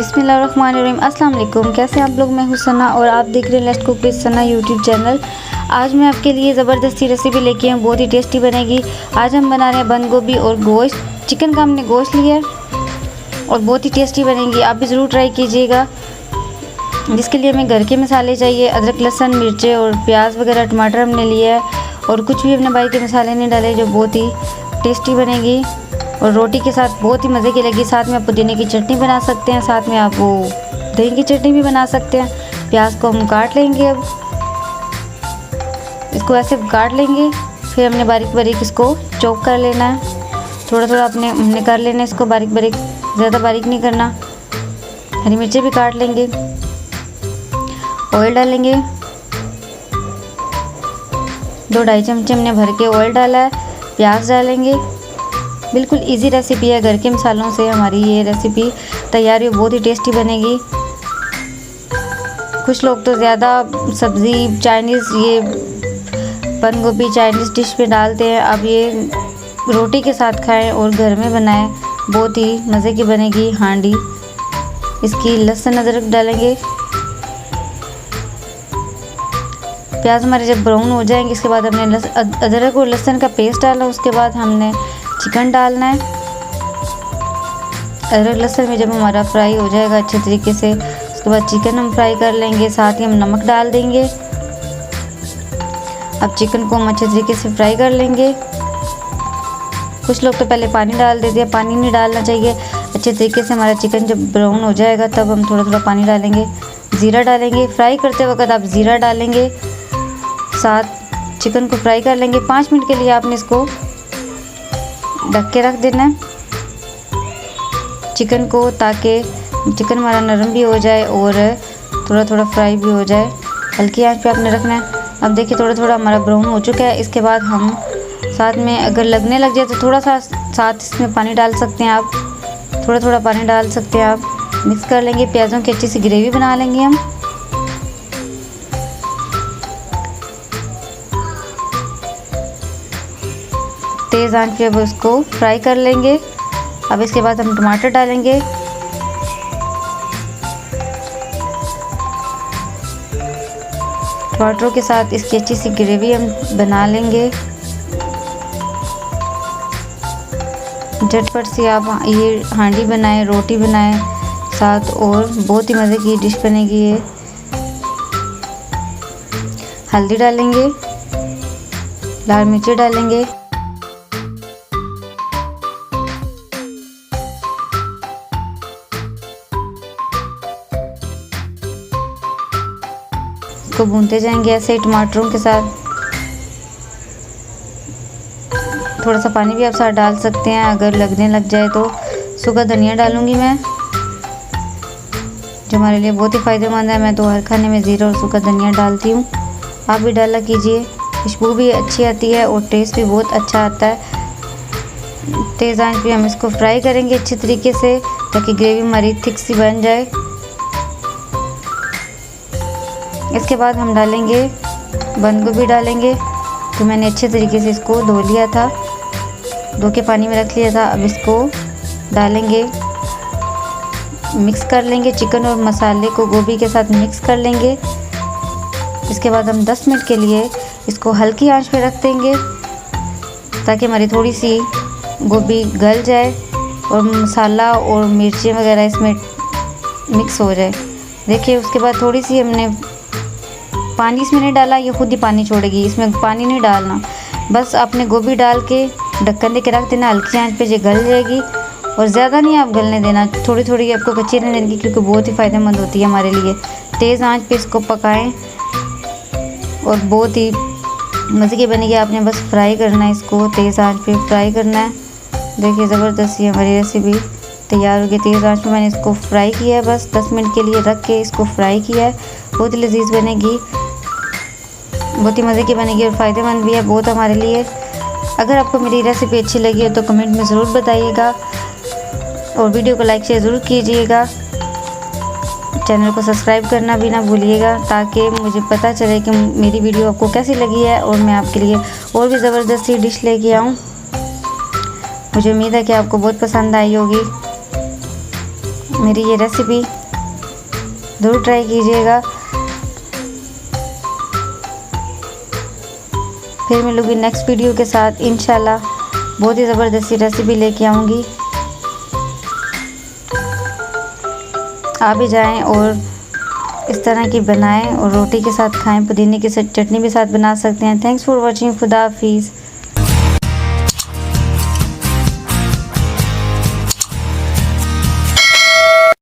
बिस्मिल्लाहिर्रहमानिर्रहीम। अस्सलाम वालेकुम। कैसे आप लोग? मैं हूं सना और आप देख रहे हैं let's cook with Sana YouTube channel. आज मैं आपके लिए ज़बरदस्ती रेसिपी लेके आई हूँ, बहुत ही टेस्टी बनेगी। आज हम बना रहे हैं बंद गोभी और गोश्त। चिकन का हमने गोश्त लिया है और बहुत ही टेस्टी बनेगी, आप भी ज़रूर ट्राई कीजिएगा। जिसके लिए हमें घर के मसाले चाहिए, अदरक लहसुन मिर्चें और प्याज वगैरह टमाटर हमने लिया है और कुछ भी हमने बाहर के मसाले नहीं डाले, जो बहुत ही टेस्टी बनेगी और रोटी के साथ बहुत ही मज़े की लगी। साथ में आप पुदीने की चटनी बना सकते हैं, साथ में आप वो दही की चटनी भी बना सकते हैं। प्याज को हम काट लेंगे, अब इसको ऐसे काट लेंगे, फिर हमने बारीक बारीक इसको चॉप कर लेना है। थोड़ा थोड़ा हमने कर लेना है इसको बारीक बारीक, ज़्यादा बारीक नहीं करना। हरी मिर्चें भी काट लेंगे। ऑयल डालेंगे, 2-2.5 चमचे हमने भर के ऑयल डाला है। प्याज डालेंगे। बिल्कुल इजी रेसिपी है, घर के मसालों से हमारी ये रेसिपी तैयार है, बहुत ही टेस्टी बनेगी। कुछ लोग तो ज़्यादा सब्ज़ी चाइनीज़ ये बंद गोभी चाइनीज़ डिश में डालते हैं, अब ये रोटी के साथ खाएं और घर में बनाएं, बहुत ही मज़े की बनेगी हांडी। इसकी लहसुन अदरक डालेंगे। प्याज हमारे जब ब्राउन हो जाएंगे, इसके बाद हमने अदरक और लहसुन का पेस्ट डाला, उसके बाद हमने चिकन डालना है। अदरक लहसुन में जब हमारा फ्राई हो जाएगा अच्छे तरीके से, उसके बाद चिकन हम फ्राई कर लेंगे, साथ ही हम नमक डाल देंगे। अब चिकन को हम अच्छे तरीके से फ्राई कर लेंगे। कुछ लोग तो पहले पानी डाल देते हैं, पानी नहीं डालना चाहिए। अच्छे तरीके से हमारा चिकन जब ब्राउन हो जाएगा तब हम थोड़ा थोड़ा पानी डालेंगे। ज़ीरा डालेंगे, फ्राई करते वक्त आप ज़ीरा डालेंगे, साथ चिकन को फ्राई कर लेंगे। 5 मिनट के लिए आपने इसको ढक के रख देना है चिकन को, ताकि चिकन हमारा नरम भी हो जाए और थोड़ा थोड़ा फ्राई भी हो जाए। हल्की आंच पे आपने रखना है। अब देखिए थोड़ा थोड़ा हमारा ब्राउन हो चुका है। इसके बाद हम साथ में अगर लगने लग जाए तो थोड़ा सा साथ इसमें पानी डाल सकते हैं आप, थोड़ा थोड़ा पानी डाल सकते हैं आप। मिक्स कर लेंगे, प्याज़ों की अच्छी सी ग्रेवी बना लेंगे हम। तेज़ आंच पे अब उसको फ्राई कर लेंगे। अब इसके बाद हम टमाटर डालेंगे। टमाटरों के साथ इसकी अच्छी सी ग्रेवी हम बना लेंगे। झटपट से आप ये हांडी बनाएं, रोटी बनाएं साथ, और बहुत ही मज़े की डिश बनेगी ये। हल्दी डालेंगे, लाल मिर्ची डालेंगे, इसको भूनते जाएंगे ऐसे ही टमाटरों के साथ। थोड़ा सा पानी भी आप साथ डाल सकते हैं अगर लगने लग जाए तो। सूखा धनिया डालूंगी मैं, जो हमारे लिए बहुत ही फ़ायदेमंद है। मैं तो हर खाने में ज़ीरा और सूखा धनिया डालती हूँ, आप भी डाला कीजिए। खुशबू भी अच्छी आती है और टेस्ट भी बहुत अच्छा आता है। तेज़ आंच पे हम इसको फ्राई करेंगे अच्छे तरीके से, ताकि ग्रेवी हमारी थिक सी बन जाए। इसके बाद हम डालेंगे बंद गोभी डालेंगे, तो मैंने अच्छे तरीके से इसको धो लिया था, धो के पानी में रख लिया था। अब इसको डालेंगे, मिक्स कर लेंगे, चिकन और मसाले को गोभी के साथ मिक्स कर लेंगे। इसके बाद हम 10 मिनट के लिए इसको हल्की आंच पे रख देंगे, ताकि हमारी थोड़ी सी गोभी गल जाए और मसाला और मिर्ची वगैरह इसमें मिक्स हो जाए। देखिए उसके बाद थोड़ी सी हमने पानी इसमें नहीं डाला, ये खुद ही पानी छोड़ेगी, इसमें पानी नहीं डालना। बस आपने गोभी डाल के ढक्कन दे के रख देना, हल्की आंच पे ये गल जाएगी और ज़्यादा नहीं आप गलने देना, थोड़ी थोड़ी आपको कच्ची रहने देनी, क्योंकि बहुत ही फ़ायदेमंद होती है हमारे लिए। तेज़ आंच पे इसको पकाएं और बहुत ही मज़े की बनेगी। आपने बस फ्राई करना है इसको, तेज़ आंच पे फ्राई करना है। देखिए ज़बरदस्त ही हमारी रेसिपी तैयार हो गई। तेज़ आंच पे मैंने इसको फ्राई किया है, बस 10 मिनट के लिए रख के इसको फ्राई किया है। बहुत ही लजीज बनेगी, बहुत ही मज़े की बनेगी और फ़ायदेमंद भी है बहुत हमारे लिए। अगर आपको मेरी रेसिपी अच्छी लगी है तो कमेंट में ज़रूर बताइएगा और वीडियो को लाइक शेयर ज़रूर कीजिएगा। चैनल को सब्सक्राइब करना भी ना भूलिएगा, ताकि मुझे पता चले कि मेरी वीडियो आपको कैसी लगी है और मैं आपके लिए और भी ज़बरदस्ती डिश लेके आऊँ। मुझे उम्मीद है कि आपको बहुत पसंद आई होगी। मेरी ये रेसिपी ज़रूर ट्राई कीजिएगा। फिर मिलूँगी नेक्स्ट वीडियो के साथ इंशाल्लाह। बहुत ही ज़बरदस्ती रेसिपी लेके आऊँगी। आप भी जाएं और इस तरह की बनाएं और रोटी के साथ खाएं। पुदीने की चटनी भी साथ बना सकते हैं। Thanks for watching. खुदा हाफिज़।